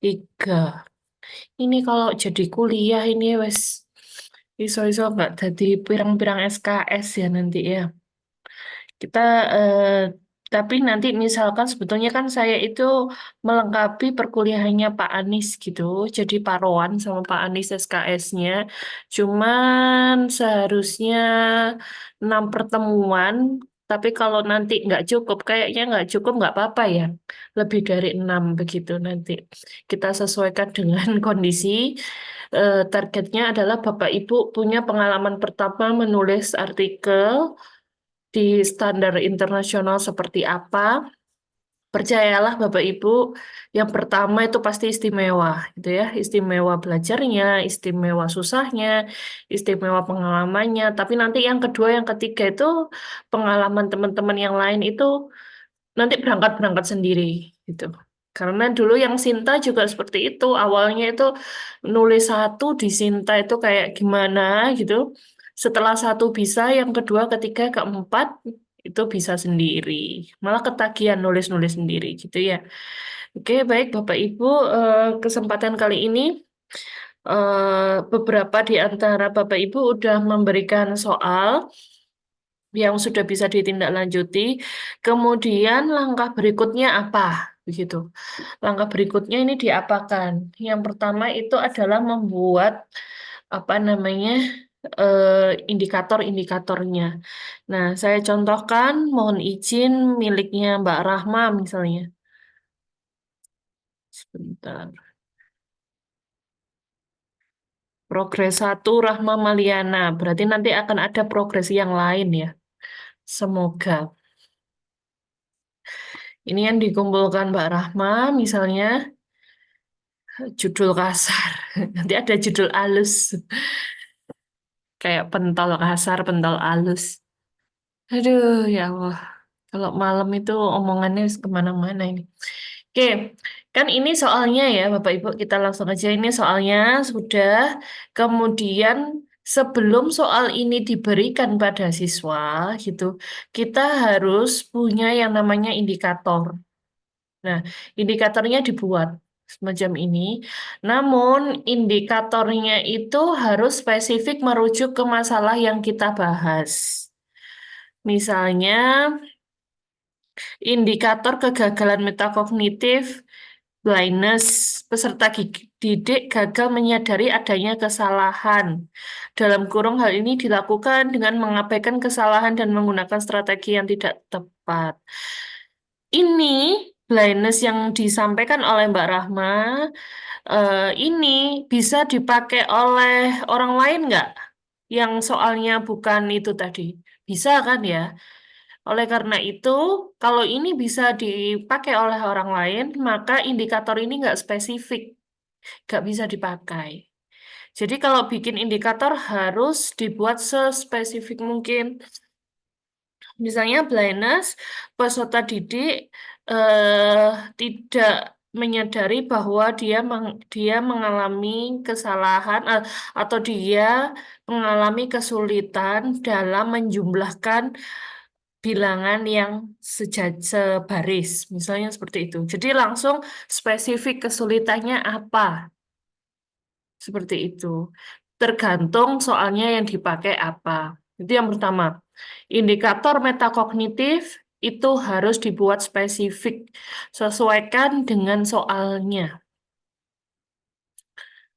Tiga. Ini kalau jadi kuliah ini wes iso-iso nggak jadi pirang-pirang SKS ya nanti ya. Kita tapi nanti misalkan sebetulnya kan saya itu melengkapi perkuliahannya Pak Anies gitu. Jadi paroan sama Pak Anies SKS-nya. Cuman seharusnya 6 pertemuan. Tapi kalau nanti nggak cukup, kayaknya nggak cukup nggak apa-apa ya. Lebih dari 6 begitu nanti. Kita sesuaikan dengan kondisi. Targetnya adalah Bapak Ibu punya pengalaman pertama menulis artikel di standar internasional seperti apa. Percayalah Bapak Ibu, yang pertama itu pasti istimewa, gitu ya. Istimewa belajarnya, istimewa susahnya, istimewa pengalamannya. Tapi nanti yang kedua, yang ketiga itu pengalaman teman-teman yang lain itu nanti berangkat-berangkat sendiri, gitu. Karena dulu yang Sinta juga seperti itu. Awalnya itu nulis satu di Sinta itu kayak gimana gitu. Setelah satu bisa, yang kedua, ketiga, keempat itu bisa sendiri. Malah ketagihan nulis-nulis sendiri gitu ya. Oke, baik Bapak Ibu, kesempatan kali ini beberapa di antara Bapak Ibu udah memberikan soal yang sudah bisa ditindaklanjuti. Kemudian langkah berikutnya apa? Begitu. Langkah berikutnya ini diapakan? Yang pertama itu adalah membuat apa namanya indikator-indikatornya. Nah, saya contohkan, mohon izin miliknya Mbak Rahma misalnya. Sebentar. Progres satu Rahma Maliana. Berarti nanti akan ada progres yang lain ya. Semoga. Ini yang dikumpulkan Mbak Rahma, misalnya judul kasar. Nanti ada judul alus. Kayak pentol kasar, pentol alus. Aduh, ya Allah. Kalau malam itu omongannya kemana-mana ini. Oke, kan ini soalnya ya Bapak Ibu, kita langsung aja ini soalnya sudah. Kemudian sebelum soal ini diberikan pada siswa gitu, kita harus punya yang namanya indikator. Nah, indikatornya dibuat semacam ini. Namun, indikatornya itu harus spesifik merujuk ke masalah yang kita bahas. Misalnya, indikator kegagalan metakognitif, blindness, peserta didik gagal menyadari adanya kesalahan. Dalam kurung hal ini dilakukan dengan mengabaikan kesalahan dan menggunakan strategi yang tidak tepat. Ini blindness yang disampaikan oleh Mbak Rahma, ini bisa dipakai oleh orang lain nggak? Yang soalnya bukan itu tadi. Bisa kan ya? Oleh karena itu, kalau ini bisa dipakai oleh orang lain, maka indikator ini nggak spesifik, nggak bisa dipakai. Jadi kalau bikin indikator harus dibuat sespesifik mungkin. Misalnya blindness, peserta didik eh, tidak menyadari bahwa dia mengalami kesalahan atau dia mengalami kesulitan dalam menjumlahkan bilangan yang sebaris, misalnya seperti itu. Jadi langsung spesifik kesulitannya apa, seperti itu. Tergantung soalnya yang dipakai apa. Itu yang pertama. Indikator metakognitif itu harus dibuat spesifik, sesuaikan dengan soalnya.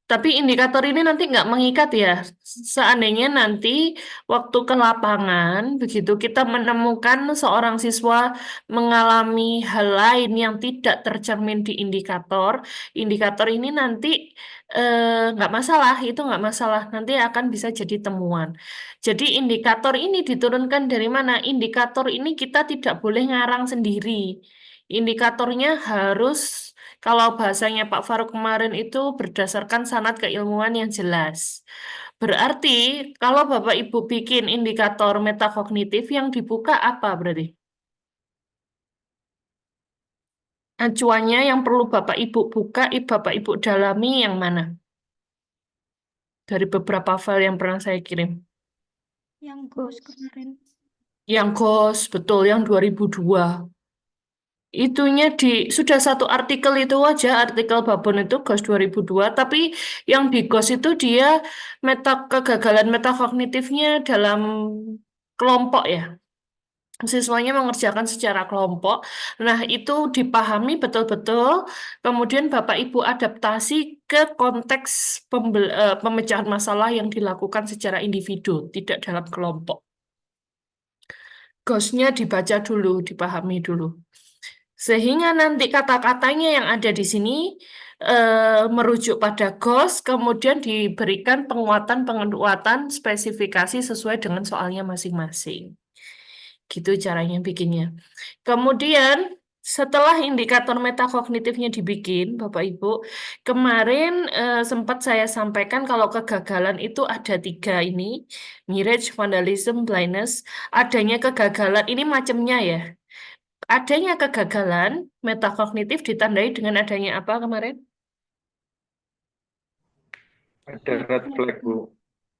Tapi indikator ini nanti nggak mengikat ya. Seandainya nanti waktu ke lapangan, begitu kita menemukan seorang siswa mengalami hal lain yang tidak tercermin di indikator, indikator ini nanti nggak masalah, itu nggak masalah. Nanti akan bisa jadi temuan. Jadi indikator ini diturunkan dari mana? Indikator ini kita tidak boleh ngarang sendiri. Indikatornya harus kalau bahasanya Pak Faruk kemarin itu berdasarkan sanad keilmuan yang jelas. Berarti kalau Bapak Ibu bikin indikator metakognitif yang dibuka apa berarti? Acuannya yang perlu Bapak Ibu buka, Bapak Ibu dalami yang mana? Dari beberapa file yang pernah saya kirim. Yang ghost kemarin. Yang GOS, betul, yang 2002. itunya sudah satu artikel itu aja, artikel Babon itu GOS 2002, tapi yang di GOS itu dia kegagalan metakognitifnya dalam kelompok ya. Siswanya mengerjakan secara kelompok. Nah, itu dipahami betul-betul, kemudian Bapak Ibu adaptasi ke konteks pemecahan masalah yang dilakukan secara individu, tidak dalam kelompok. GOS-nya dibaca dulu, dipahami dulu. Sehingga nanti kata-katanya yang ada di sini merujuk pada GOS, kemudian diberikan penguatan-penguatan spesifikasi sesuai dengan soalnya masing-masing. Gitu caranya bikinnya. Kemudian setelah indikator metakognitifnya dibikin, Bapak Ibu, kemarin sempat saya sampaikan kalau kegagalan itu ada tiga ini, mirage, vandalism, blindness. Adanya kegagalan ini macamnya ya. Adanya kegagalan metakognitif ditandai dengan adanya apa kemarin? Ada red flag, Bu.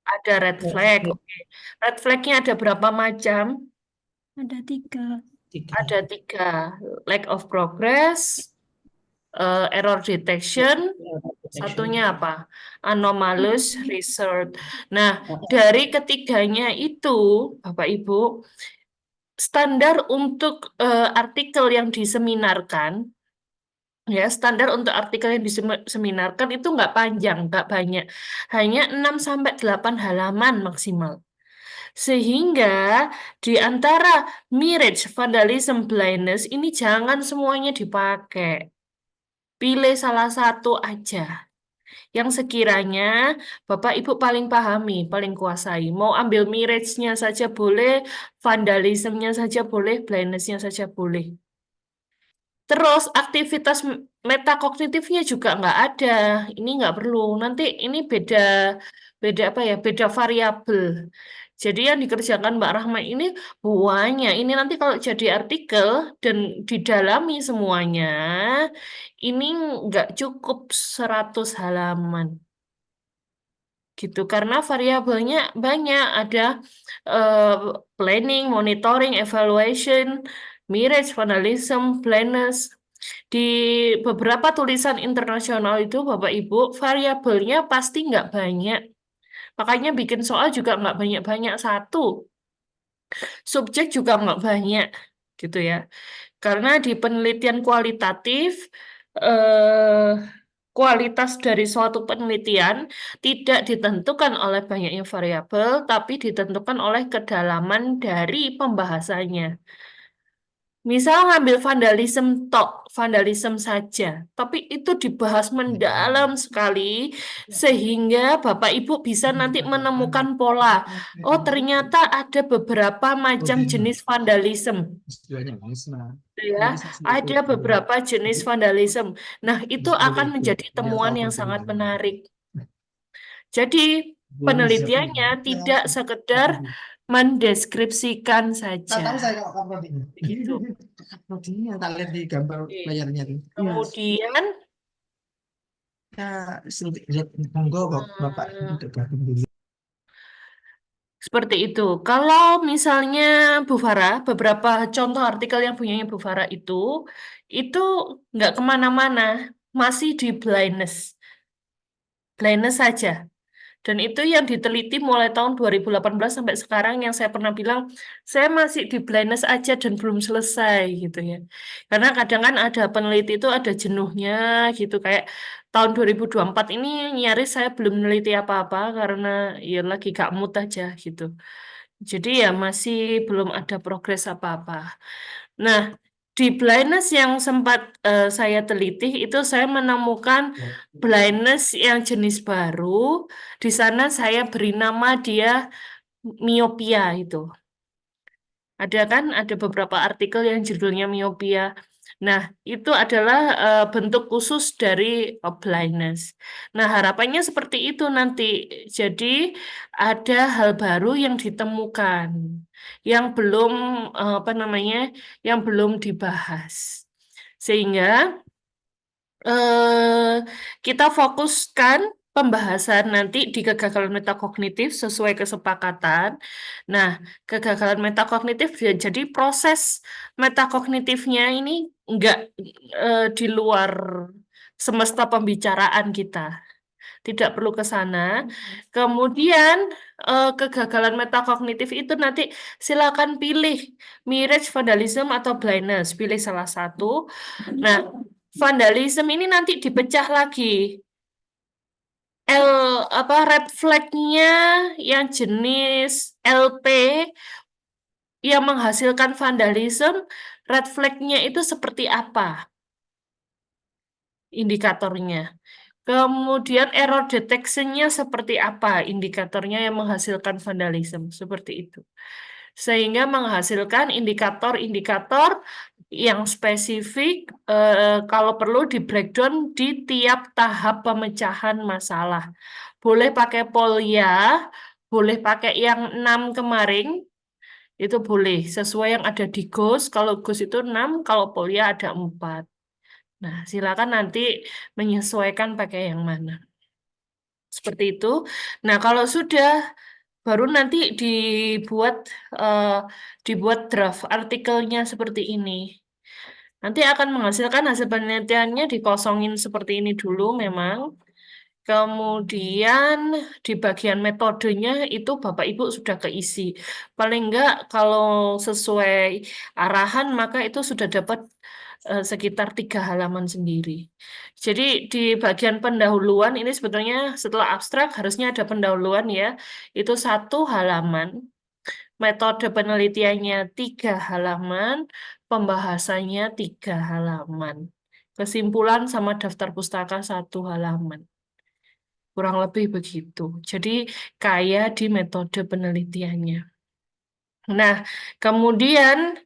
Ada red flag. Oke. Red flagnya ada berapa macam? Ada tiga. Ada tiga. Lack of progress, error detection, satunya apa? Anomalous result. Nah, dari ketiganya itu, Bapak Ibu, standar untuk artikel yang diseminarkan, ya, standar untuk artikel yang diseminarkan itu nggak panjang, nggak banyak. Hanya 6 sampai 8 halaman maksimal. Sehingga di antara mirage, vandalism, blindness ini jangan semuanya dipakai. Pilih salah satu aja yang sekiranya Bapak Ibu paling pahami, paling kuasai. Mau ambil mirage-nya saja boleh, vandalismnya saja boleh, blindness-nya saja boleh. Terus aktivitas metakognitifnya juga nggak ada. Ini nggak perlu. Nanti ini beda beda apa ya? Beda variabel. Jadi yang dikerjakan Mbak Rahma ini buahnya. Ini nanti kalau jadi artikel dan didalami semuanya, ini nggak cukup 100 halaman. Gitu karena variabelnya banyak ada eh, planning, monitoring, evaluation, mirage, vandalism, blindness. Di beberapa tulisan internasional itu, Bapak Ibu, variabelnya pasti nggak banyak. Makanya bikin soal juga nggak banyak-banyak satu. Subjek juga nggak banyak, gitu ya. Karena di penelitian kualitatif, eh, kualitas dari suatu penelitian tidak ditentukan oleh banyaknya variabel, tapi ditentukan oleh kedalaman dari pembahasannya. Misal ngambil vandalisme tok, vandalisme saja, tapi itu dibahas mendalam sekali sehingga Bapak Ibu bisa nanti menemukan pola. Oh, ternyata ada beberapa macam jenis vandalisme, ya. Ada beberapa jenis vandalisme. Nah, itu akan menjadi temuan yang sangat menarik. Jadi, penelitiannya tidak sekedar mendeskripsikan saja. Tahu saya kalau kamu ini. Begitu. Yang tak lihat di gambar Oke. layarnya itu. Kemudian Ya, lihat monggo Bapak hmm, untuk gabung dulu. seperti itu. Kalau misalnya Bu Farah, beberapa contoh artikel yang punyanya Bu Farah itu nggak kemana-mana, masih di blindness, blindness saja. Dan itu yang diteliti mulai tahun 2018 sampai sekarang yang saya pernah bilang, saya masih di blindness aja dan belum selesai gitu ya. Karena kadang kan ada peneliti itu ada jenuhnya gitu, kayak tahun 2024 ini nyaris saya belum meneliti apa-apa karena ya lagi gak mood aja gitu. Jadi ya masih belum ada progres apa-apa. Nah, di blindness yang sempat saya teliti itu saya menemukan blindness yang jenis baru. Di sana saya beri nama dia miopia itu. Ada kan, ada beberapa artikel yang judulnya miopia. Nah, itu adalah bentuk khusus dari blindness. Nah, harapannya seperti itu nanti. Jadi, ada hal baru yang ditemukan, yang belum apa namanya, yang belum dibahas. Sehingga kita fokuskan pembahasan nanti di kegagalan metakognitif sesuai kesepakatan. Nah, kegagalan metakognitif jadi proses metakognitifnya ini enggak di luar semesta pembicaraan kita. Tidak perlu ke sana. Kemudian kegagalan metakognitif itu nanti silakan pilih mirage, vandalism atau blindness, pilih salah satu. Nah, vandalism ini nanti dipecah lagi. L red flag-nya yang jenis LP yang menghasilkan vandalism, red flag-nya itu seperti apa indikatornya? Kemudian error detection-nya seperti apa indikatornya yang menghasilkan vandalism, seperti itu. Sehingga menghasilkan indikator-indikator yang spesifik kalau perlu di breakdown di tiap tahap pemecahan masalah. Boleh pakai polya, boleh pakai yang 6 kemarin, itu boleh. Sesuai yang ada di GOS, kalau GOS itu 6, kalau polya ada 4. Nah, silakan nanti menyesuaikan pakai yang mana. Seperti itu. Nah, kalau sudah baru nanti dibuat eh, dibuat draft artikelnya seperti ini. Nanti akan menghasilkan hasil penelitiannya dikosongin seperti ini dulu memang. Kemudian di bagian metodenya itu Bapak Ibu sudah keisi. Paling enggak kalau sesuai arahan maka itu sudah dapat sekitar 3 halaman sendiri. Jadi di bagian pendahuluan ini sebetulnya setelah abstrak harusnya ada pendahuluan ya. Itu 1 halaman. Metode penelitiannya 3 halaman. Pembahasannya 3 halaman. Kesimpulan sama daftar pustaka 1 halaman. Kurang lebih begitu. Jadi kaya di metode penelitiannya. Nah, kemudian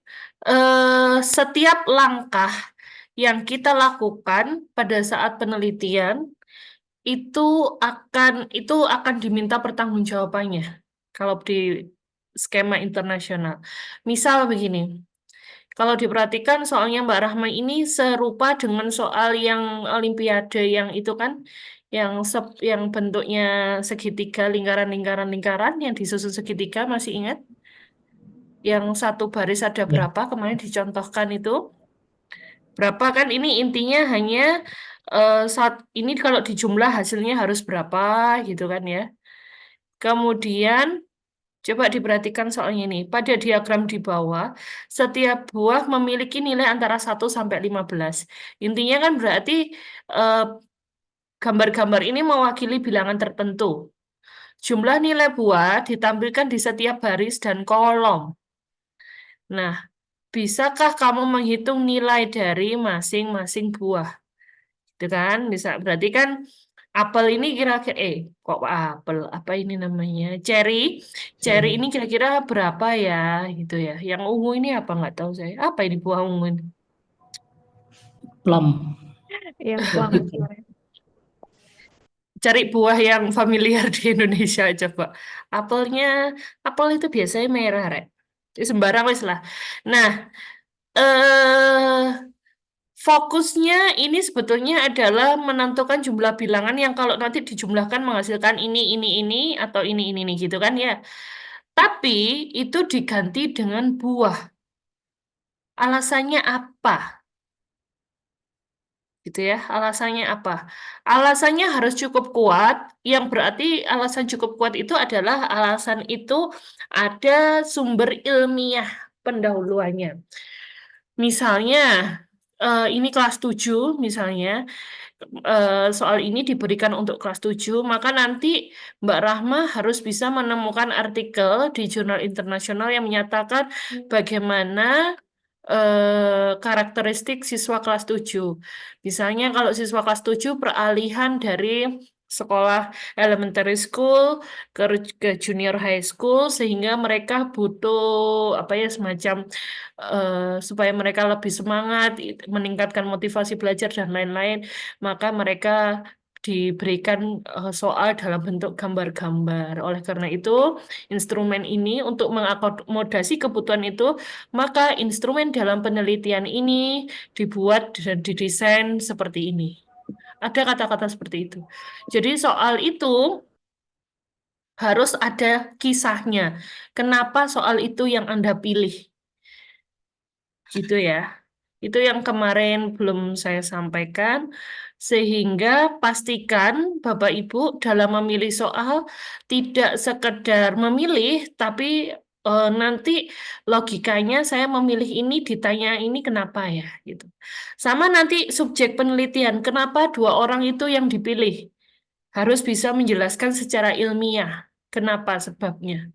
setiap langkah yang kita lakukan pada saat penelitian itu akan diminta pertanggungjawabannya kalau di skema internasional. Misal begini, kalau diperhatikan soalnya Mbak Rahma ini serupa dengan soal yang Olimpiade yang itu kan, yang bentuknya segitiga, lingkaran yang disusun segitiga, masih ingat? Yang satu baris ada Ya. berapa? Kemarin dicontohkan itu berapa kan? Ini intinya hanya saat ini kalau dijumlah hasilnya harus berapa gitu kan ya. Kemudian coba diperhatikan soalnya ini. Pada diagram di bawah, setiap buah memiliki nilai antara 1 sampai 15. Intinya kan berarti eh, gambar-gambar ini mewakili bilangan tertentu. Jumlah nilai buah ditampilkan di setiap baris dan kolom. Nah, bisakah kamu menghitung nilai dari masing-masing buah? Itu kan, bisa. Berarti kan apel ini kira-kira, kok apel? Apa ini namanya? Cherry. Cherry ini kira-kira berapa ya? Gitu ya. Yang ungu ini apa? Nggak tahu saya. Apa ini buah ungu ini? Plum. Yang plum. Cari buah yang familiar di Indonesia coba. Apel itu biasanya merah, Rek. Sembarang wis lah. Nah, eh fokusnya ini sebetulnya adalah menentukan jumlah bilangan yang kalau nanti dijumlahkan menghasilkan ini, atau ini, gitu kan ya. Tapi itu diganti dengan buah. Alasannya apa? Gitu ya, alasannya apa? Alasannya harus cukup kuat, yang berarti alasan cukup kuat itu adalah alasan itu ada sumber ilmiah pendahuluannya. Misalnya, ini kelas 7 misalnya, soal ini diberikan untuk kelas 7, maka nanti Mbak Rahma harus bisa menemukan artikel di jurnal internasional yang menyatakan bagaimana karakteristik siswa kelas 7. Misalnya kalau siswa kelas 7 peralihan dari sekolah elementary school ke junior high school sehingga mereka butuh apa ya semacam supaya mereka lebih semangat, meningkatkan motivasi belajar dan lain-lain, maka mereka diberikan soal dalam bentuk gambar-gambar. Oleh karena itu, instrumen ini untuk mengakomodasi kebutuhan itu, maka instrumen dalam penelitian ini dibuat dan didesain seperti ini. Ada kata-kata seperti itu. Jadi soal itu harus ada kisahnya. Kenapa soal itu yang Anda pilih? Gitu ya. Itu yang kemarin belum saya sampaikan, sehingga pastikan Bapak Ibu dalam memilih soal tidak sekedar memilih, tapi nanti logikanya saya memilih ini, ditanya ini kenapa ya, gitu. Sama nanti subjek penelitian, kenapa dua orang itu yang dipilih? Harus bisa menjelaskan secara ilmiah, kenapa sebabnya.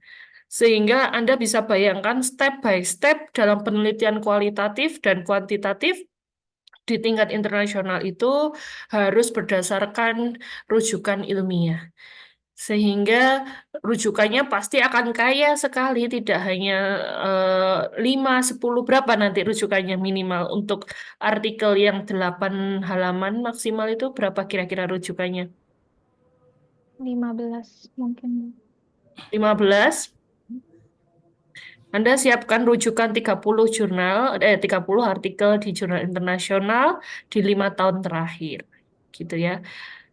Sehingga Anda bisa bayangkan step by step dalam penelitian kualitatif dan kuantitatif di tingkat internasional itu harus berdasarkan rujukan ilmiah. Sehingga rujukannya pasti akan kaya sekali, tidak hanya 5, 10, berapa nanti rujukannya minimal untuk artikel yang 8 halaman maksimal itu berapa kira-kira rujukannya? 15 mungkin. 15. Anda siapkan rujukan 30 30 artikel di jurnal internasional di 5 tahun terakhir. Gitu ya.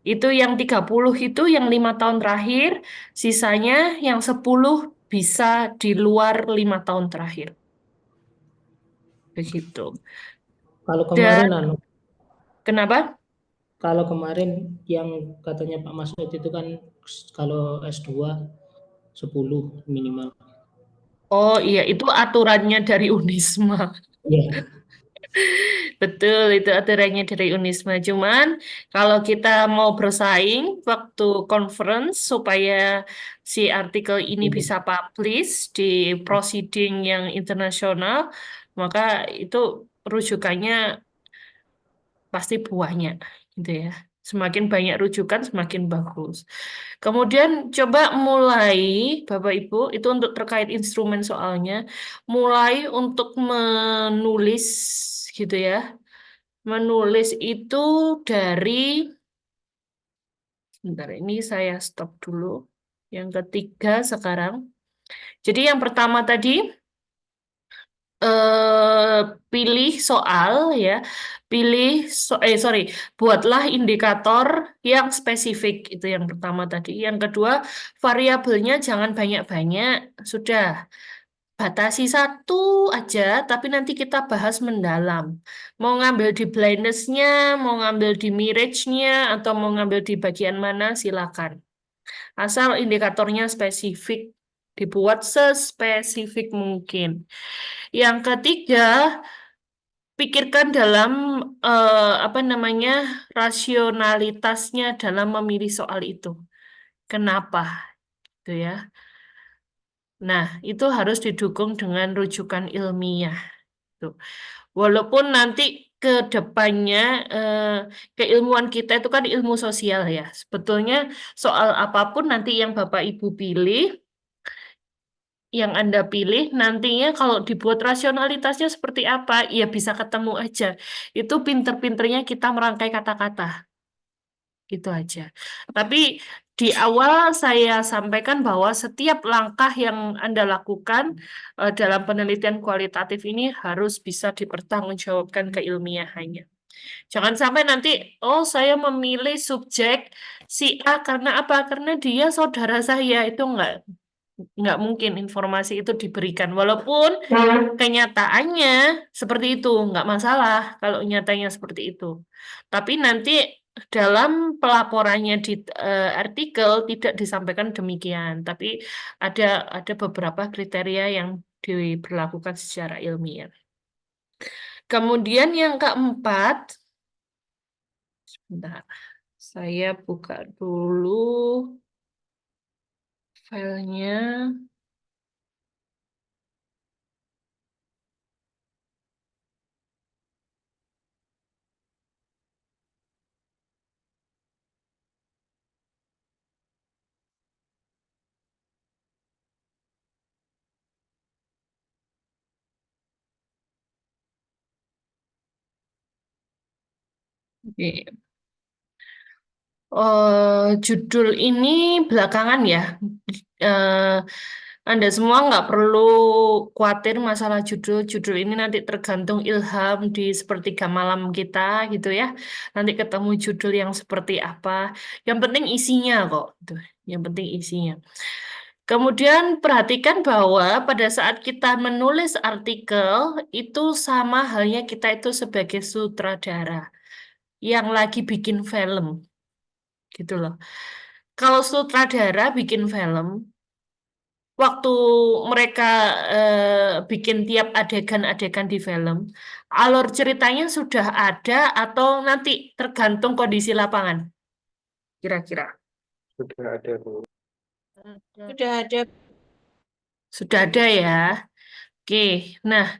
Itu yang 30 itu yang 5 tahun terakhir, sisanya yang 10 bisa di luar 5 tahun terakhir. Begitu. Kalau Dan kemarin kenapa? kalau kemarin yang katanya Pak Masud itu kan kalau S2 10 minimal. Oh iya, itu aturannya dari Unisma. Iya. Betul, itu aturannya dari Unisma. Cuman kalau kita mau bersaing waktu conference supaya si artikel ini bisa publish di proceeding yang internasional, maka itu rujukannya pasti banyak, gitu ya. Semakin banyak rujukan, semakin bagus. Kemudian coba mulai, Bapak Ibu, itu untuk terkait instrumen soalnya, mulai untuk menulis, gitu ya. Menulis itu dari, sebentar ini saya stop dulu. Yang ketiga sekarang. Jadi yang pertama tadi, pilih soal ya, sorry, buatlah indikator yang spesifik itu yang pertama tadi. Yang kedua, variabelnya jangan banyak-banyak, sudah batasi satu aja, tapi nanti kita bahas mendalam. Mau ngambil di blindness-nya, mau ngambil di mirage-nya, atau mau ngambil di bagian mana, silakan. Asal indikatornya spesifik, dibuat sespesifik mungkin. Yang ketiga, pikirkan dalam apa namanya rasionalitasnya dalam memilih soal itu. Kenapa, gitu ya? Nah, itu harus didukung dengan rujukan ilmiah. Tuh. Walaupun nanti ke depannya eh, keilmuan kita itu kan ilmu sosial ya. Sebetulnya soal apapun nanti yang Bapak Ibu pilih, yang Anda pilih nantinya kalau dibuat rasionalitasnya seperti apa, ya bisa ketemu aja. Itu pinter-pinternya kita merangkai kata-kata. Gitu aja. Tapi di awal saya sampaikan bahwa setiap langkah yang Anda lakukan dalam penelitian kualitatif ini harus bisa dipertanggungjawabkan keilmiahannya. Jangan sampai nanti, oh saya memilih subjek si A karena apa? Karena dia saudara saya. Itu nggak mungkin informasi itu diberikan. Walaupun kenyataannya seperti itu, nggak masalah kalau nyatanya seperti itu. Tapi nanti dalam pelaporannya di artikel tidak disampaikan demikian. Tapi ada ada beberapa kriteria yang diberlakukan secara ilmiah. Kemudian yang keempat, sebentar, saya buka dulu filenya. Oke. Judul ini belakangan ya. Eh, Anda semua nggak perlu khawatir masalah judul. Judul ini nanti tergantung ilham di sepertiga malam kita gitu ya. Nanti ketemu judul yang seperti apa. Yang penting isinya kok. Gitu. Yang penting isinya. Kemudian perhatikan bahwa pada saat kita menulis artikel itu sama halnya kita itu sebagai sutradara yang lagi bikin film gitu loh. Kalau sutradara bikin film, waktu mereka bikin tiap adegan-adegan di film, alur ceritanya sudah ada atau nanti tergantung kondisi lapangan, kira-kira. Sudah ada, Bu. Sudah ada. Sudah ada ya. Oke, nah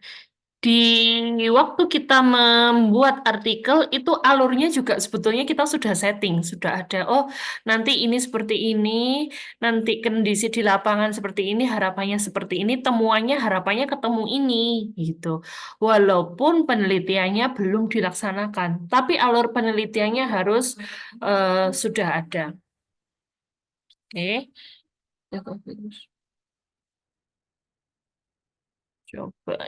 di waktu kita membuat artikel itu alurnya juga sebetulnya kita sudah setting, sudah ada. Oh, nanti ini seperti ini, nanti kondisi di lapangan seperti ini, harapannya seperti ini, temuannya harapannya ketemu ini, gitu. Walaupun penelitiannya belum dilaksanakan, tapi alur penelitiannya harus sudah ada. Oke. Coba.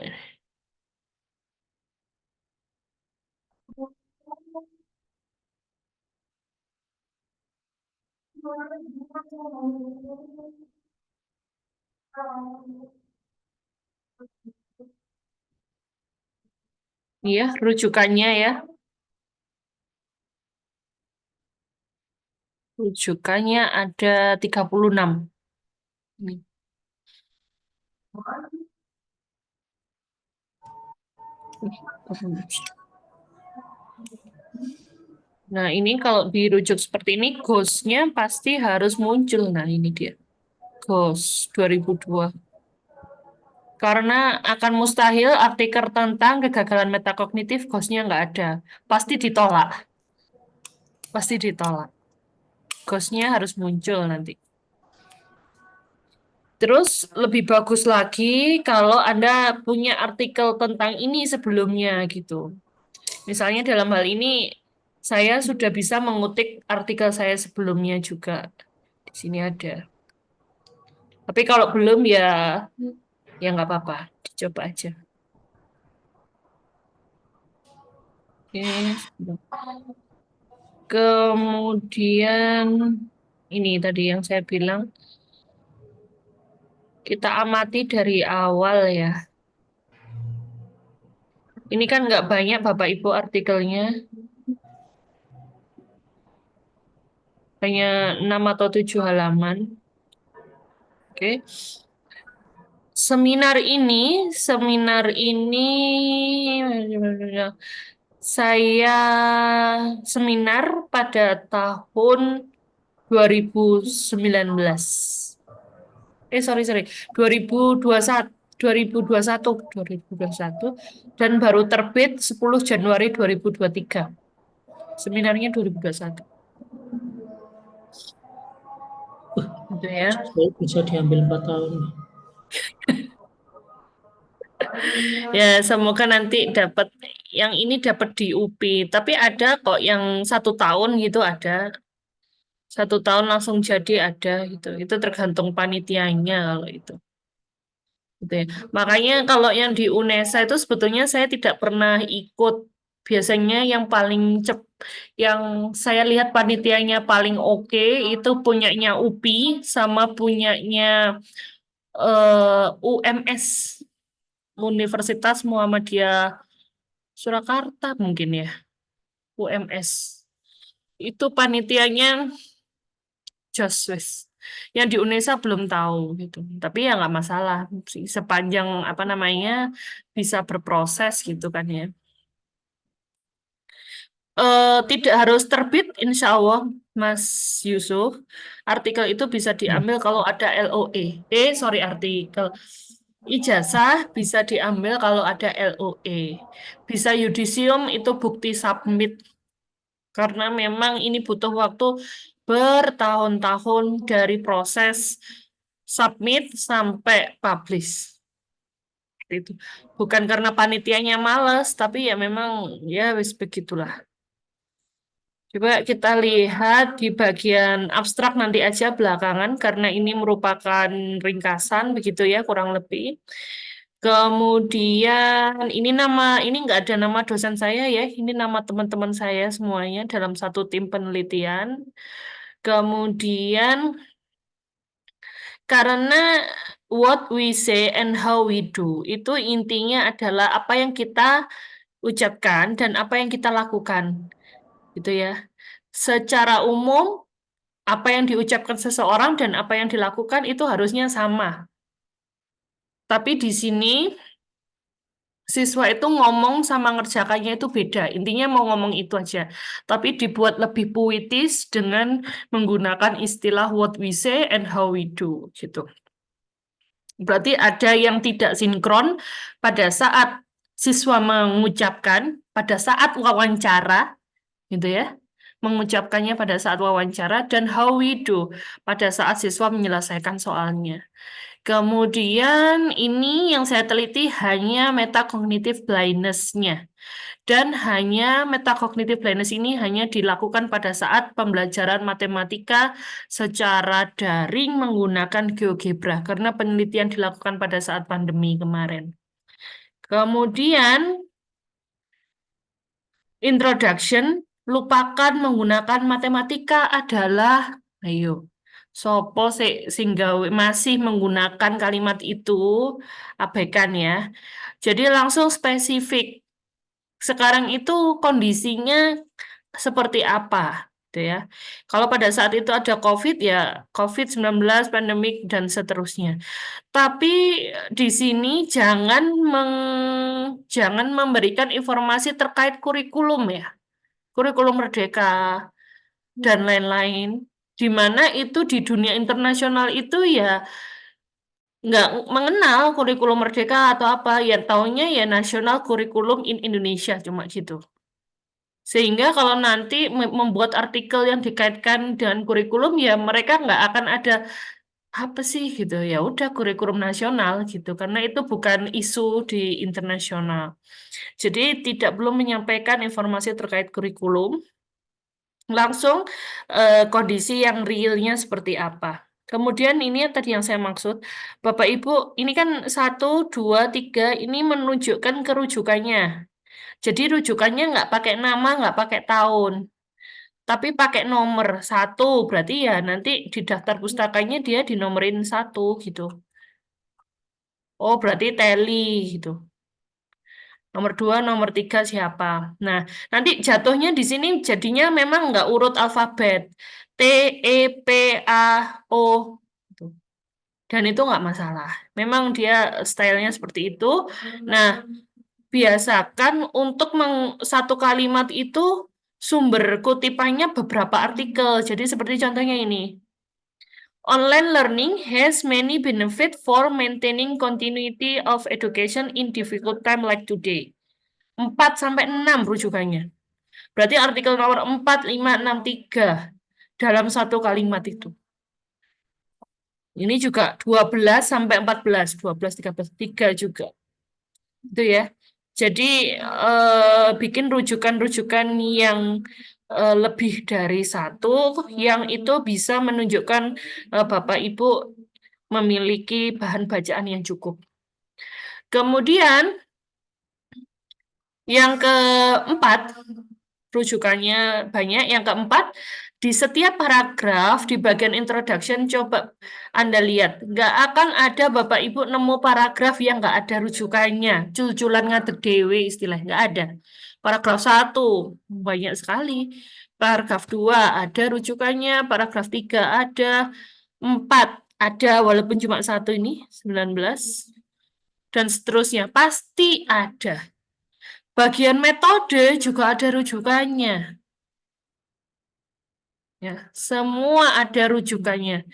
Iya, rujukannya ya. Rujukannya ada 36. Ini. Nah, ini kalau dirujuk seperti ini, ghost-nya pasti harus muncul. Nah, ini dia. Ghost 2002. Karena akan mustahil artikel tentang kegagalan metakognitif, ghost-nya nggak ada. Pasti ditolak. Pasti ditolak. Ghost-nya harus muncul nanti. Terus lebih bagus lagi kalau Anda punya artikel tentang ini sebelumnya gitu. Misalnya dalam hal ini saya sudah bisa mengutip artikel saya sebelumnya juga. Di sini ada. Tapi kalau belum ya nggak apa-apa, dicoba aja. Oke. Kemudian ini tadi yang saya bilang kita amati dari awal ya. Ini kan nggak banyak Bapak Ibu artikelnya. Hanya 6 atau 7 halaman. Oke. Seminar ini saya seminar pada tahun 2019. Sorry, 2021, 2021 dan baru terbit 10 Januari 2023. Seminarnya 2021. Gitu ya. Bisa diambil 4 tahun. Ya, semoga nanti dapat yang ini dapat di UP. Tapi ada kok yang 1 tahun gitu ada. 1 tahun langsung jadi ada gitu. Itu tergantung panitianya kalau itu. Gitu ya. Makanya kalau yang di UNESA itu sebetulnya saya tidak pernah ikut. Biasanya yang saya lihat panitianya paling oke itu punyanya UPI sama punyanya UMS. Universitas Muhammadiyah Surakarta mungkin ya, UMS. Itu panitianya jos wes. Yang di UNESA belum tahu gitu. Tapi ya nggak masalah sih, sepanjang apa namanya bisa berproses gitu kan ya. Tidak harus terbit, insya Allah, Mas Yusuf. Artikel itu bisa diambil kalau ada LOE. Sorry, artikel. Ijazah bisa diambil kalau ada LOE. Bisa yudisium itu bukti submit. Karena memang ini butuh waktu bertahun-tahun dari proses submit sampai publish. Itu. Bukan karena panitianya males, tapi ya memang ya wis begitulah. Coba kita lihat di bagian abstrak nanti aja belakangan karena ini merupakan ringkasan begitu ya kurang lebih. Kemudian ini nggak ada nama dosen saya ya, ini nama teman-teman saya semuanya dalam satu tim penelitian. Kemudian karena what we say and how we do itu intinya adalah apa yang kita ucapkan dan apa yang kita lakukan, gitu ya. Secara umum apa yang diucapkan seseorang dan apa yang dilakukan itu harusnya sama. Tapi di sini siswa itu ngomong sama ngerjakannya itu beda. Intinya mau ngomong itu aja. Tapi dibuat lebih puitis dengan menggunakan istilah what we say and how we do gitu. Berarti ada yang tidak sinkron pada saat siswa mengucapkan, pada saat wawancara, gitu ya. Mengucapkannya pada saat wawancara, dan how we do pada saat siswa menyelesaikan soalnya. Kemudian ini yang saya teliti hanya metacognitive blindness-nya. Dan hanya metacognitive blindness ini hanya dilakukan pada saat pembelajaran matematika secara daring menggunakan GeoGebra karena penelitian dilakukan pada saat pandemi kemarin. Kemudian introduction, lupakan menggunakan matematika adalah, ayo, sopo sing gawe masih menggunakan kalimat itu, abaikan ya. Jadi langsung spesifik. Sekarang itu kondisinya seperti apa, gitu ya. Kalau pada saat itu ada COVID, ya COVID-19, pandemik, dan seterusnya. Tapi di sini jangan memberikan informasi terkait kurikulum ya. Kurikulum Merdeka, dan lain-lain. Di mana itu di dunia internasional itu ya nggak mengenal kurikulum Merdeka atau apa. Ya taunya ya National Curriculum in Indonesia, cuma gitu. Sehingga kalau nanti membuat artikel yang dikaitkan dengan kurikulum, ya mereka nggak akan ada apa sih gitu. Ya udah kurikulum nasional gitu, karena itu bukan isu di internasional. Jadi tidak belum menyampaikan informasi terkait kurikulum, langsung kondisi yang realnya seperti apa. Kemudian ini yang tadi yang saya maksud, Bapak Ibu, ini kan 1, 2, 3, ini menunjukkan kerujukannya. Jadi rujukannya nggak pakai nama, nggak pakai tahun, tapi pakai nomor 1. Berarti ya nanti di daftar pustakanya dia dinomorin 1 gitu. Oh, berarti teli gitu. Nomor 2, nomor 3 siapa? Nah, nanti jatuhnya di sini jadinya memang nggak urut alfabet. T, E, P, A, O. Gitu. Dan itu nggak masalah. Memang dia stylenya seperti itu. Nah, biasakan untuk satu kalimat itu sumber kutipannya beberapa artikel. Jadi seperti contohnya ini. Online learning has many benefit for maintaining continuity of education in difficult time like today. 4-6 rujukannya. Berarti artikel nomor 4, 5, 6, 3 dalam satu kalimat itu. Ini juga 12-14, 12, 13, 3 juga. Itu ya. Jadi bikin rujukan-rujukan yang lebih dari 1, yang itu bisa menunjukkan Bapak Ibu memiliki bahan bacaan yang cukup. Kemudian yang keempat, rujukannya banyak. Yang keempat, di setiap paragraf di bagian introduction coba Anda lihat, nggak akan ada Bapak Ibu nemu paragraf yang nggak ada rujukannya, cul-culan ngadeg dewe istilahnya, nggak ada. Paragraf 1 banyak sekali, paragraf 2 ada rujukannya, paragraf 3 ada, 4 ada walaupun cuma 1 ini 19 dan seterusnya pasti ada. Bagian metode juga ada rujukannya. Ya, semua ada rujukannya.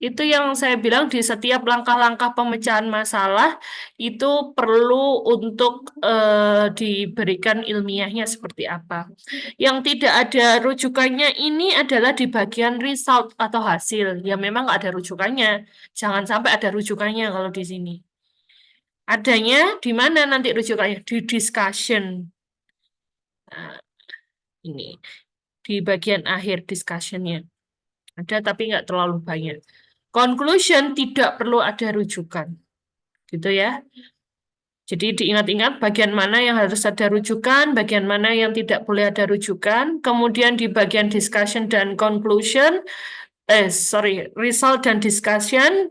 Itu yang saya bilang di setiap langkah-langkah pemecahan masalah itu perlu untuk diberikan ilmiahnya seperti apa. Yang tidak ada rujukannya ini adalah di bagian result atau hasil. Ya memang nggak ada rujukannya. Jangan sampai ada rujukannya kalau di sini. Adanya di mana nanti rujukannya? Di discussion. Nah, ini. di bagian akhir discussion-nya. Ada tapi nggak terlalu banyak. Conclusion tidak perlu ada rujukan. Gitu ya. Jadi diingat-ingat bagian mana yang harus ada rujukan, bagian mana yang tidak boleh ada rujukan. Kemudian di bagian discussion dan conclusion, result dan discussion,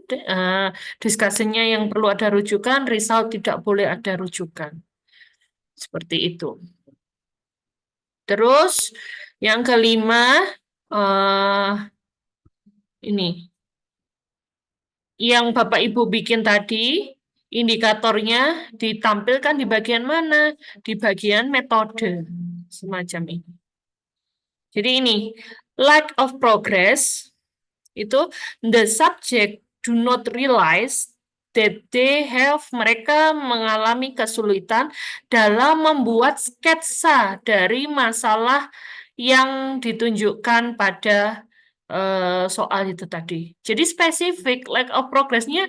discussion-nya yang perlu ada rujukan, result tidak boleh ada rujukan. Seperti itu. Terus yang kelima, ini. Yang Bapak Ibu bikin tadi, indikatornya ditampilkan di bagian mana? Di bagian metode. Semacam ini. Jadi ini, lack of progress, itu the subject do not realize that mereka mengalami kesulitan dalam membuat sketsa dari masalah yang ditunjukkan pada soal itu tadi. Jadi spesifik lack of progress-nya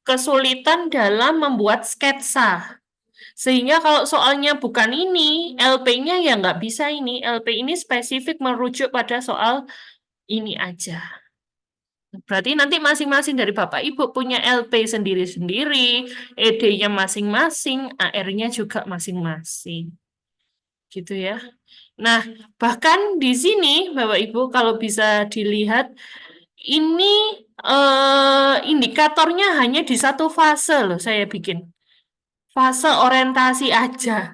kesulitan dalam membuat sketsa. Sehingga kalau soalnya bukan ini, LP-nya ya nggak bisa ini. LP ini spesifik merujuk pada soal ini aja. Berarti nanti masing-masing dari Bapak Ibu punya LP sendiri-sendiri, ED-nya masing-masing, AR-nya juga masing-masing. Gitu ya. Nah, bahkan di sini Bapak Ibu kalau bisa dilihat, ini indikatornya hanya di satu fase loh saya bikin. Fase orientasi aja.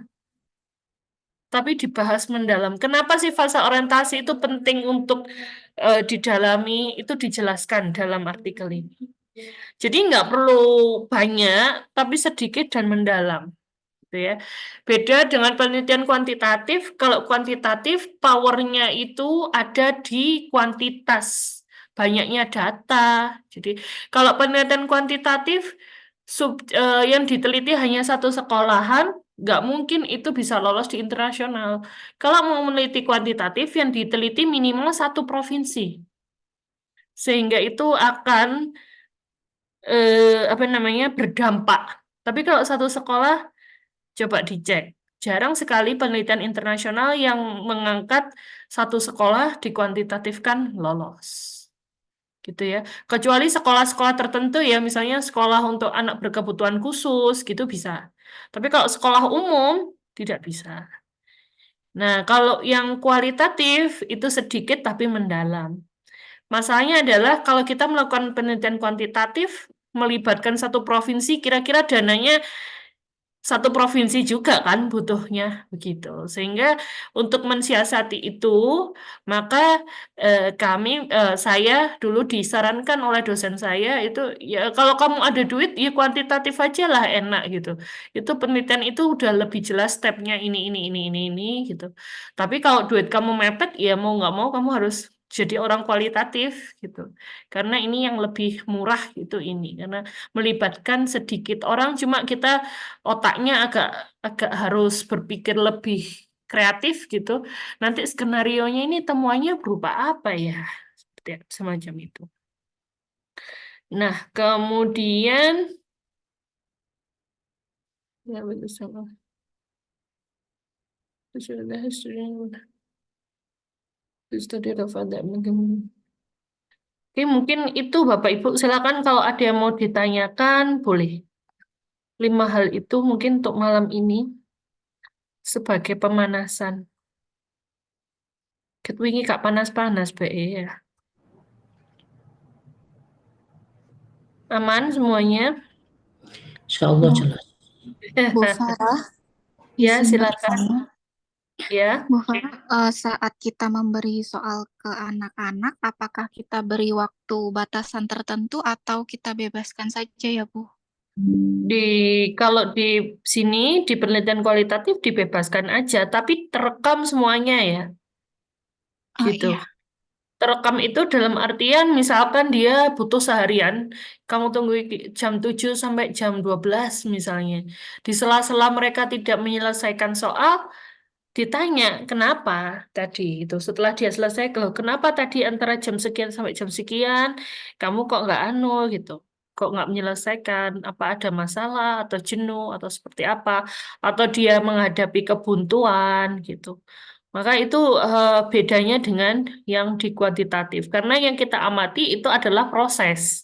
Tapi dibahas mendalam. Kenapa sih fase orientasi itu penting untuk didalami, itu dijelaskan dalam artikel ini. Jadi nggak perlu banyak, tapi sedikit dan mendalam. Gitu ya. Beda dengan penelitian kuantitatif, kalau kuantitatif powernya itu ada di kuantitas, banyaknya data. Jadi kalau penelitian kuantitatif, yang diteliti hanya satu sekolahan, nggak mungkin itu bisa lolos di internasional. Kalau mau meneliti kuantitatif, yang diteliti minimal satu provinsi. Sehingga itu akan berdampak. Tapi kalau satu sekolah, coba dicek. Jarang sekali penelitian internasional yang mengangkat satu sekolah dikuantitatifkan lolos. Gitu ya. Kecuali sekolah-sekolah tertentu ya, misalnya sekolah untuk anak berkebutuhan khusus, gitu bisa. Tapi kalau sekolah umum, tidak bisa. Nah, kalau yang kualitatif, itu sedikit tapi mendalam. Masalahnya adalah kalau kita melakukan penelitian kuantitatif, melibatkan satu provinsi, kira-kira dananya satu provinsi juga kan butuhnya begitu. Sehingga untuk mensiasati itu, maka saya dulu disarankan oleh dosen saya itu ya kalau kamu ada duit ya kuantitatif aja lah enak gitu. Itu penelitian itu udah lebih jelas stepnya ini gitu. Tapi kalau duit kamu mepet ya mau nggak mau kamu harus jadi orang kualitatif gitu. Karena ini yang lebih murah gitu ini karena melibatkan sedikit orang cuma kita otaknya agak harus berpikir lebih kreatif gitu. Nanti skenarionya ini temuannya berupa apa ya? Seperti semacam itu. Nah, kemudian ya betul sama. Oke, mungkin itu Bapak Ibu. Silakan kalau ada yang mau ditanyakan, boleh. 5 hal itu mungkin untuk malam ini sebagai pemanasan. Ketwingi kak panas-panas, Be ya. Aman semuanya? Insya Allah jelas. Bu Farah, Ya, izin silakan. bertanya. Ya. Bu Farah, saat kita memberi soal ke anak-anak, apakah kita beri waktu batasan tertentu atau kita bebaskan saja ya, Bu? Kalau di sini di penelitian kualitatif dibebaskan aja, tapi terekam semuanya ya. Oh Gitu. iya. Terekam itu dalam artian misalkan dia butuh seharian, kamu tunggu jam 7 sampai jam 12 misalnya. Di sela-sela mereka tidak menyelesaikan soal, ditanya kenapa tadi itu. Setelah dia selesai, loh kenapa tadi antara jam sekian sampai jam sekian, kamu kok nggak gitu. Kok nggak menyelesaikan, apa ada masalah atau jenuh atau seperti apa, atau dia menghadapi kebuntuan gitu. Maka itu bedanya dengan yang di kuantitatif. Karena yang kita amati itu adalah proses.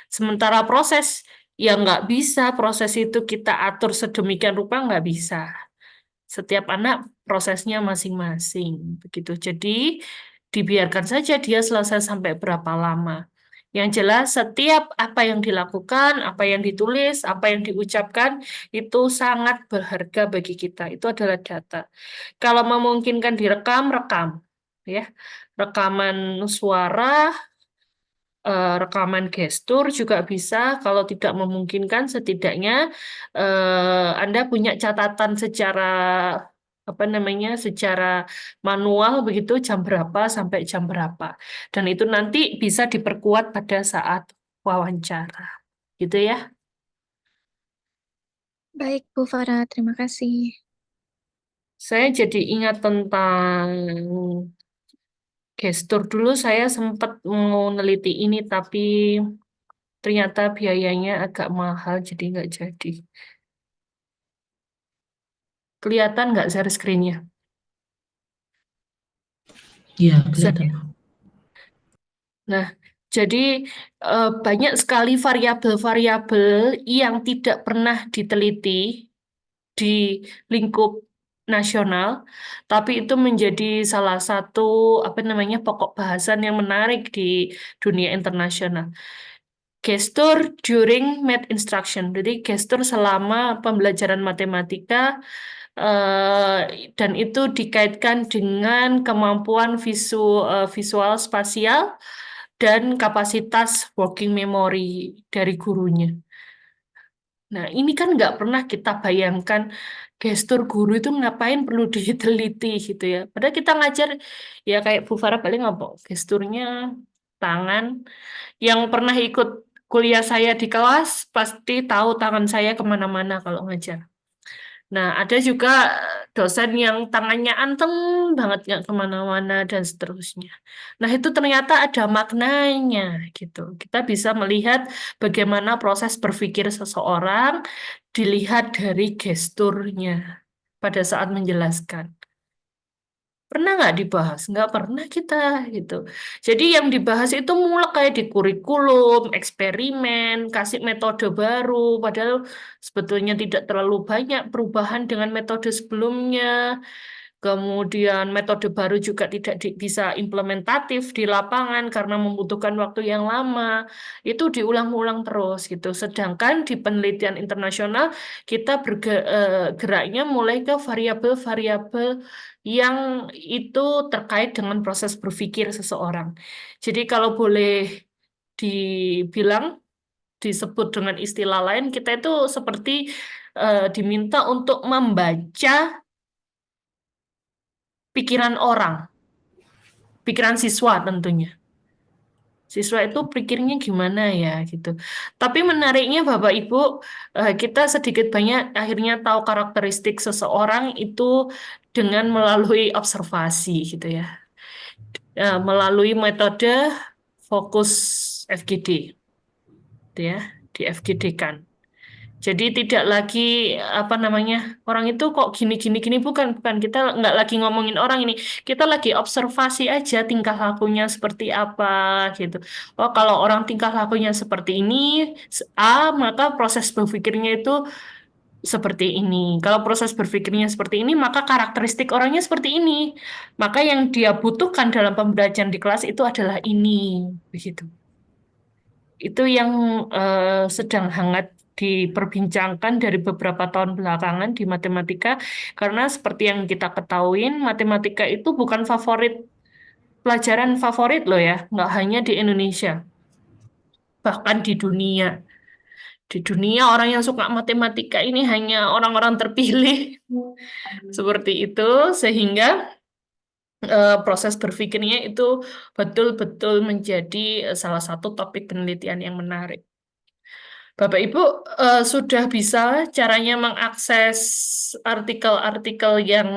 Sementara proses yang nggak bisa, proses itu kita atur sedemikian rupa nggak bisa. Setiap anak prosesnya masing-masing. Begitu. Jadi dibiarkan saja dia selesai sampai berapa lama. Yang jelas setiap apa yang dilakukan, apa yang ditulis, apa yang diucapkan itu sangat berharga bagi kita. Itu adalah data. Kalau memungkinkan direkam, rekam. Ya, rekaman suara, rekaman gestur juga bisa. Kalau tidak memungkinkan, setidaknya Anda punya catatan secara apa namanya, secara manual begitu jam berapa sampai jam berapa. Dan itu nanti bisa diperkuat pada saat wawancara. Gitu ya. Baik, Bu Farah, terima kasih. Saya jadi ingat tentang gestur dulu. Saya sempat mau neliti ini, tapi ternyata biayanya agak mahal, jadi nggak jadi. Kelihatan nggak share screen-nya? Iya, Bisa kelihatan. ya? Nah, jadi banyak sekali variabel-variabel yang tidak pernah diteliti di lingkup nasional, tapi itu menjadi salah satu apa namanya pokok bahasan yang menarik di dunia internasional. Gestur during math instruction, jadi gestur selama pembelajaran matematika, dan itu dikaitkan dengan kemampuan visual spasial dan kapasitas working memory dari gurunya. Nah, ini kan nggak pernah kita bayangkan gestur guru itu ngapain perlu diteliti gitu ya. Padahal kita ngajar ya kayak Bu Farah paling apa gesturnya tangan. Yang pernah ikut kuliah saya di kelas pasti tahu tangan saya kemana-mana kalau ngajar. Nah, ada juga dosen yang tangannya anteng banget nggak kemana-mana dan seterusnya. Nah, itu ternyata ada maknanya gitu. Kita bisa melihat bagaimana proses berpikir seseorang dilihat dari gesturnya pada saat menjelaskan. Pernah nggak dibahas? Nggak pernah kita gitu. Jadi yang dibahas itu mulai kayak di kurikulum, eksperimen, kasih metode baru, padahal sebetulnya tidak terlalu banyak perubahan dengan metode sebelumnya. Kemudian metode baru juga tidak bisa implementatif di lapangan karena membutuhkan waktu yang lama. Itu diulang-ulang terus gitu. Sedangkan di penelitian internasional kita geraknya mulai ke variabel-variabel yang itu terkait dengan proses berpikir seseorang. Jadi kalau boleh dibilang, disebut dengan istilah lain, kita itu seperti diminta untuk membaca pikiran orang, pikiran siswa tentunya. Siswa itu pikirnya gimana ya gitu. Tapi menariknya Bapak Ibu, kita sedikit banyak akhirnya tahu karakteristik seseorang itu dengan melalui observasi gitu ya. Melalui metode fokus FGD, gitu ya, di FGD kan. Jadi tidak lagi apa namanya orang itu kok gini bukan kita nggak lagi ngomongin orang ini, kita lagi observasi aja tingkah lakunya seperti apa gitu. Oh kalau orang tingkah lakunya seperti ini A maka proses berpikirnya itu seperti ini. Kalau proses berpikirnya seperti ini maka karakteristik orangnya seperti ini. Maka yang dia butuhkan dalam pembelajaran di kelas itu adalah ini begitu. Itu yang sedang hangat diperbincangkan dari beberapa tahun belakangan di matematika, karena seperti yang kita ketahui, matematika itu bukan pelajaran favorit loh ya, nggak hanya di Indonesia, bahkan di dunia. Di dunia orang yang suka matematika ini hanya orang-orang terpilih, seperti itu, sehingga proses berpikirnya itu betul-betul menjadi salah satu topik penelitian yang menarik. Bapak Ibu sudah bisa caranya mengakses artikel-artikel yang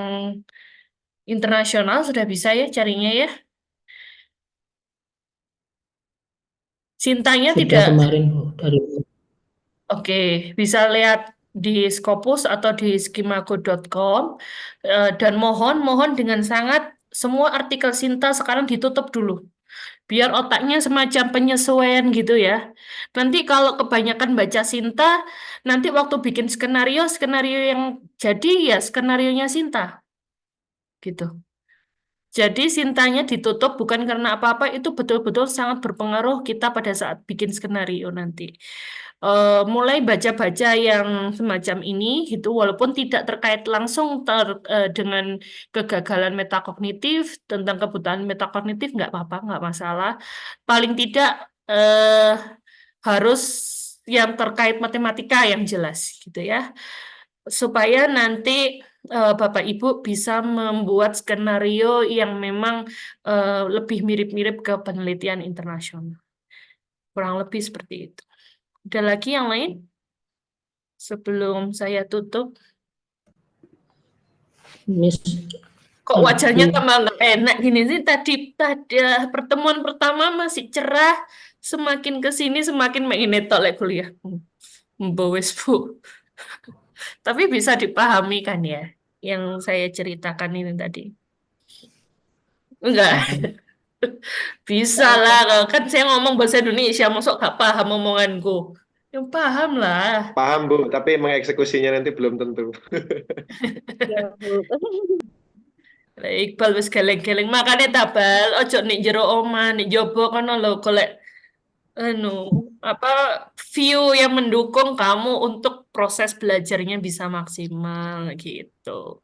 internasional, sudah bisa ya carinya ya. Cintanya Sudah tidak, kemarin Bu, dari oke, bisa lihat di Scopus atau di skimago.com, dan mohon dengan sangat semua artikel Sinta sekarang ditutup dulu biar otaknya semacam penyesuaian gitu ya. Nanti kalau kebanyakan baca Sinta, nanti waktu bikin skenario yang jadi ya skenarionya Sinta gitu. Jadi Sintanya ditutup bukan karena apa-apa, itu betul-betul sangat berpengaruh kita pada saat bikin skenario nanti. Mulai baca-baca yang semacam ini gitu, walaupun tidak terkait langsung dengan kegagalan metakognitif, tentang kebutaan metakognitif nggak apa-apa, nggak masalah. Paling tidak harus yang terkait matematika yang jelas gitu ya, supaya nanti Bapak Ibu bisa membuat skenario yang memang lebih mirip-mirip ke penelitian internasional. Kurang lebih seperti itu. Ada lagi yang lain? Sebelum saya tutup. Miss, Kok wajahnya tadi tambah nggak enak gini sih? Tadi pertemuan pertama masih cerah, semakin ke sini semakin mengingat oleh kuliah. Mbowes Bu. Tapi bisa dipahami kan ya, yang saya ceritakan ini tadi. Enggak. Bisa lah, kan saya ngomong bahasa Indonesia, masuk gak paham omonganku. Yang paham lah. Paham Bu, tapi mengeksekusinya nanti belum tentu. Ya, Bu. Lah, Iqbal wis geleng-geleng makane tabal ojo nek jero omah nek jobo kono lho golek anu apa view yang mendukung kamu untuk proses belajarnya bisa maksimal gitu.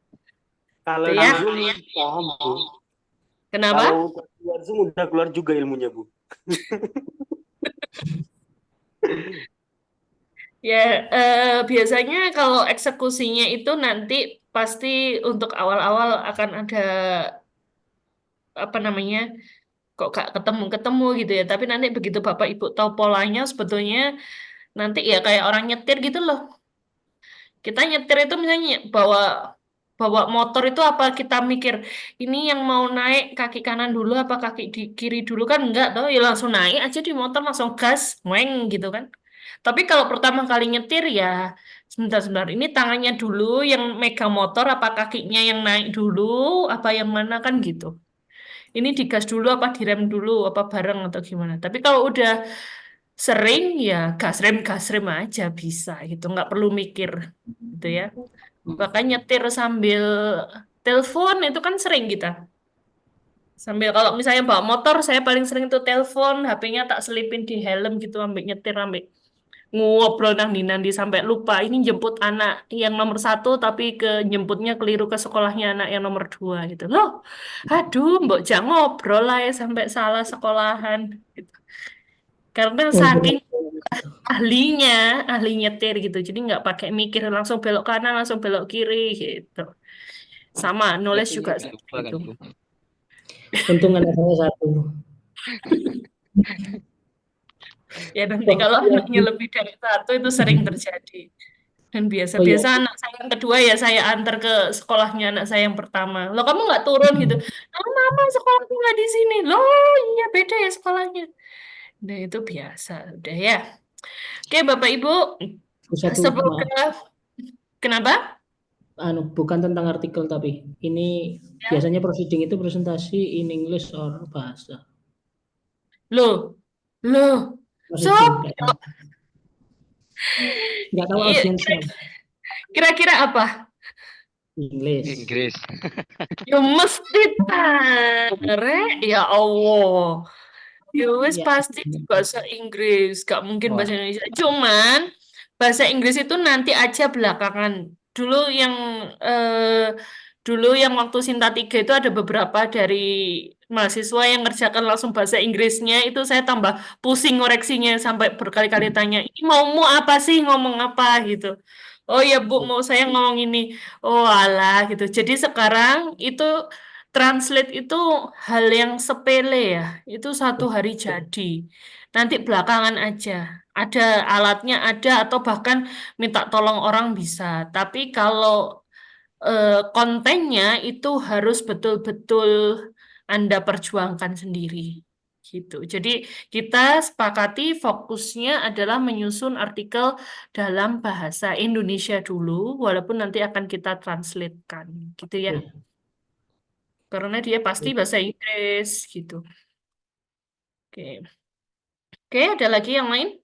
Kalau Itu di ya. Zoom paham, Bu. Kenapa? Kalau keluar Zoom udah keluar juga ilmunya, Bu. Ya, biasanya kalau eksekusinya itu nanti pasti untuk awal-awal akan ada apa namanya, kok gak ketemu-ketemu gitu ya. Tapi nanti begitu Bapak Ibu tahu polanya, sebetulnya nanti ya kayak orang nyetir gitu loh. Kita nyetir itu misalnya bawa bawa motor itu apa kita mikir ini yang mau naik kaki kanan dulu apa kaki di kiri dulu kan enggak toh ya langsung naik aja di motor langsung gas weng gitu kan. Tapi kalau pertama kali nyetir ya sebentar-sebentar ini tangannya dulu yang megang motor apa kakinya yang naik dulu apa yang mana kan gitu. Ini digas dulu apa direm dulu apa bareng atau gimana. Tapi kalau udah sering ya gas rem aja bisa gitu nggak perlu mikir gitu ya. Bahkan nyetir sambil telepon itu kan sering kita. Sambil kalau misalnya bawa motor, saya paling sering tuh telepon, HP-nya tak selipin di helm gitu, ambil nyetir, ambil ngobrol nanti sampai lupa. Ini jemput anak yang nomor 1, tapi jemputnya keliru ke sekolahnya anak yang nomor 2 gitu. Loh, aduh, mbok jangan ngobrol lah ya sampai salah sekolahan. Gitu. Karena saking ahli nyetir gitu, jadi nggak pakai mikir langsung belok kanan, langsung belok kiri gitu. Sama nulis juga seperti itu. untung anak saya satu. Ya nanti kalau anaknya lebih dari 1 itu sering terjadi. Dan biasa-biasa anak saya yang kedua ya saya antar ke sekolahnya anak saya yang pertama. Loh kamu nggak turun gitu? Oh, mama sekolahnya nggak di sini. Loh iya beda ya sekolahnya. Nah itu biasa. Udah ya. Oke Bapak Ibu. Satu, Semoga. maaf, Kenapa? bukan tentang artikel tapi ini biasanya proceeding itu presentasi in English or bahasa. Loh. Sob. Proceeding, nggak tahu Iya, audiensnya. Kira-kira apa? Inggris. Ya mesti Rek. Ya Allah. Ya wis Ya. pasti bahasa Inggris, gak mungkin bahasa Indonesia. Cuman bahasa Inggris itu nanti aja belakangan. Eh, dulu yang waktu Sinta 3 itu ada beberapa dari mahasiswa yang ngerjakan langsung bahasa Inggrisnya itu saya tambah pusing ngoreksinya sampai berkali-kali tanya, ini maumu apa sih ngomong apa gitu. Oh ya Bu, mau saya ngomong ini. Oh alah gitu. Jadi sekarang itu translate itu hal yang sepele ya. Itu 1 hari jadi. Nanti belakangan aja. Ada alatnya ada atau bahkan minta tolong orang bisa. Tapi kalau kontennya itu harus betul-betul Anda perjuangkan sendiri. Gitu. Jadi kita sepakati fokusnya adalah menyusun artikel dalam bahasa Indonesia dulu, walaupun nanti akan kita translatekan, gitu ya. Ya. Karena dia pasti bahasa Inggris, gitu. Oke. Oke, ada lagi yang lain?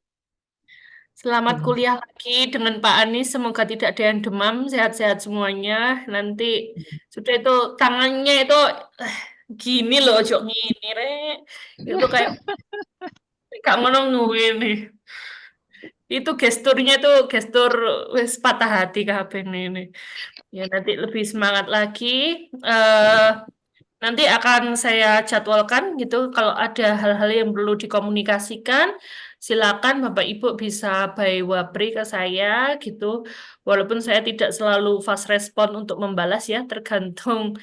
Selamat kuliah lagi dengan Pak Anies. Semoga tidak ada yang demam, sehat-sehat semuanya. Nanti sudah itu tangannya itu gini loh, ojo ngini rek. Itu kayak ngono ngene. Itu gesturnya tuh gestur wis patah hati kabeh ini. Ya nanti lebih semangat lagi. eh Nanti akan saya jadwalkan gitu kalau ada hal-hal yang perlu dikomunikasikan, silakan Bapak Ibu bisa by Wapri ke saya gitu. Walaupun saya tidak selalu fast respon untuk membalas ya, tergantung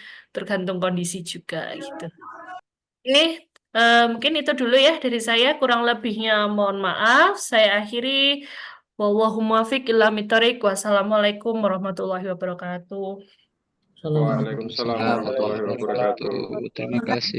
kondisi juga gitu. Ini mungkin itu dulu ya dari saya, kurang lebihnya mohon maaf. Saya akhiri. Wallahumma muwaffiq ila mithorik. Wassalamualaikum warahmatullahi wabarakatuh. Waalaikumsalam warahmatullahi wabarakatuh. Terima kasih.